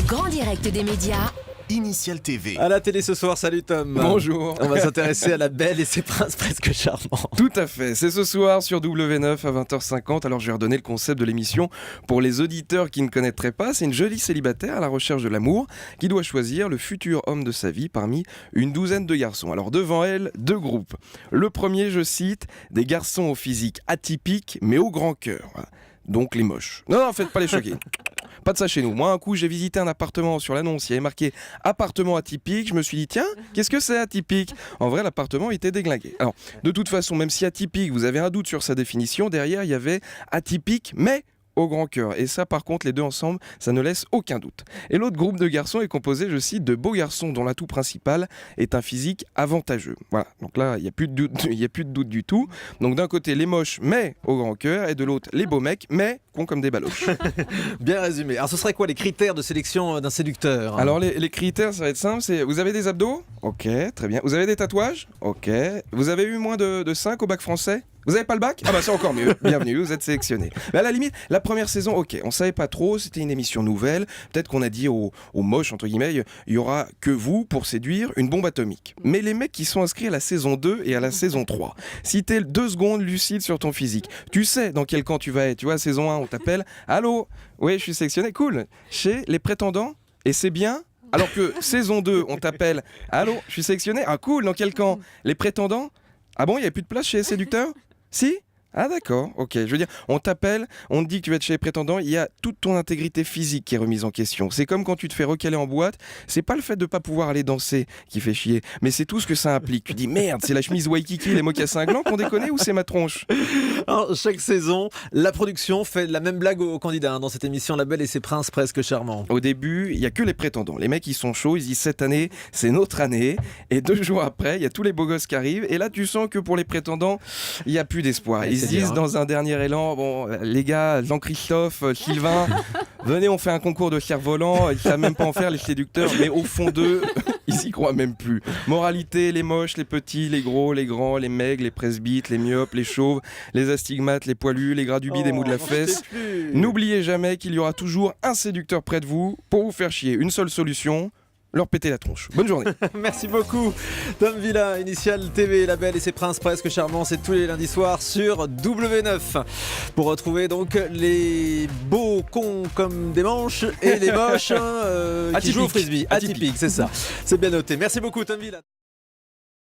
grand direct des médias. Initial TV. À la télé ce soir, salut Tom. Bonjour. On va s'intéresser à La Belle et ses princes presque charmants. Tout à fait, c'est ce soir sur W9 à 20h50. Alors je vais redonner le concept de l'émission pour les auditeurs qui ne connaîtraient pas. C'est une jolie célibataire à la recherche de l'amour qui doit choisir le futur homme de sa vie parmi une douzaine de garçons. Alors devant elle, deux groupes. Le premier, je cite, des garçons au physique atypique mais au grand cœur. Donc les moches. Non, faites pas les choquer. Pas de ça chez nous. Moi, un coup, j'ai visité un appartement. Sur l'annonce, il y avait marqué appartement atypique. Je me suis dit, tiens, qu'est-ce que c'est atypique ? En vrai, l'appartement était déglingué. Alors, de toute façon, même si atypique, vous avez un doute sur sa définition, derrière, il y avait atypique, mais au grand cœur. Et ça, par contre, les deux ensemble, ça ne laisse aucun doute. Et l'autre groupe de garçons est composé, je cite, de beaux garçons dont l'atout principal est un physique avantageux. Voilà. Donc là, il n'y a plus de doute, du tout. Donc d'un côté, les moches, mais au grand cœur, et de l'autre, les beaux mecs, mais cons comme des baloches. Bien résumé. Alors ce serait quoi les critères de sélection d'un séducteur ? Alors les critères, ça va être simple, c'est vous avez des abdos ? Ok, très bien. Vous avez des tatouages ? Ok. Vous avez eu moins de 5 au bac français ? Vous avez pas le bac ? Ah bah c'est encore mieux. Bienvenue, vous êtes sélectionné. Mais à la limite, la première saison, ok, on savait pas trop, c'était une émission nouvelle. Peut-être qu'on a dit aux moches, entre guillemets, il y aura que vous pour séduire une bombe atomique. Mais les mecs qui sont inscrits à la saison 2 et à la saison 3, si t'es 2 secondes lucide sur ton physique, tu sais dans quel camp tu vas être. Tu vois, saison 1, on t'appelle, allô, oui, je suis sélectionné, cool. Chez les prétendants, et c'est bien. Alors que saison 2, on t'appelle, allô, je suis sélectionné, ah cool, dans quel camp ? Les prétendants ? Ah bon, il n'y a plus de place chez les séducteurs ? Si ? Ah d'accord, ok. Je veux dire, on t'appelle, on te dit que tu vas être chez les prétendants, il y a toute ton intégrité physique qui est remise en question. C'est comme quand tu te fais recaler en boîte, c'est pas le fait de pas pouvoir aller danser qui fait chier, mais c'est tout ce que ça implique. Tu dis merde, c'est la chemise Waikiki et les mocassins glands qu'on déconne ou c'est ma tronche ? Alors, chaque saison, la production fait la même blague aux candidats dans cette émission La Belle et ses princes presque charmants. Au début, il y a que les prétendants. Les mecs, ils sont chauds, ils disent cette année, c'est notre année. Et 2 jours après, il y a tous les beaux gosses qui arrivent. Et là, tu sens que pour les prétendants, il n'y a plus d'espoir. Ouais, Ils se disent dans un dernier élan, bon, les gars, Jean-Christophe, Sylvain, venez, on fait un concours de cerf-volant. Ils ne savent même pas en faire, les séducteurs. Mais au fond d'eux, ils s'y croient même plus. Moralité, les moches, les petits, les gros, les grands, les maigres, les presbytes, les myopes, les chauves, les astigmates, les poilus, les gras du bide, les mous de la fesse. N'oubliez jamais qu'il y aura toujours un séducteur près de vous pour vous faire chier. Une seule solution, leur péter la tronche. Bonne journée. Merci beaucoup Tom Villa, Initial TV, La Belle et ses princes presque charmants, c'est tous les lundis soirs sur W9. Pour retrouver donc les beaux cons comme des manches et les moches qui jouent au frisbee. Atypique, c'est ça. C'est bien noté. Merci beaucoup Tom Villa.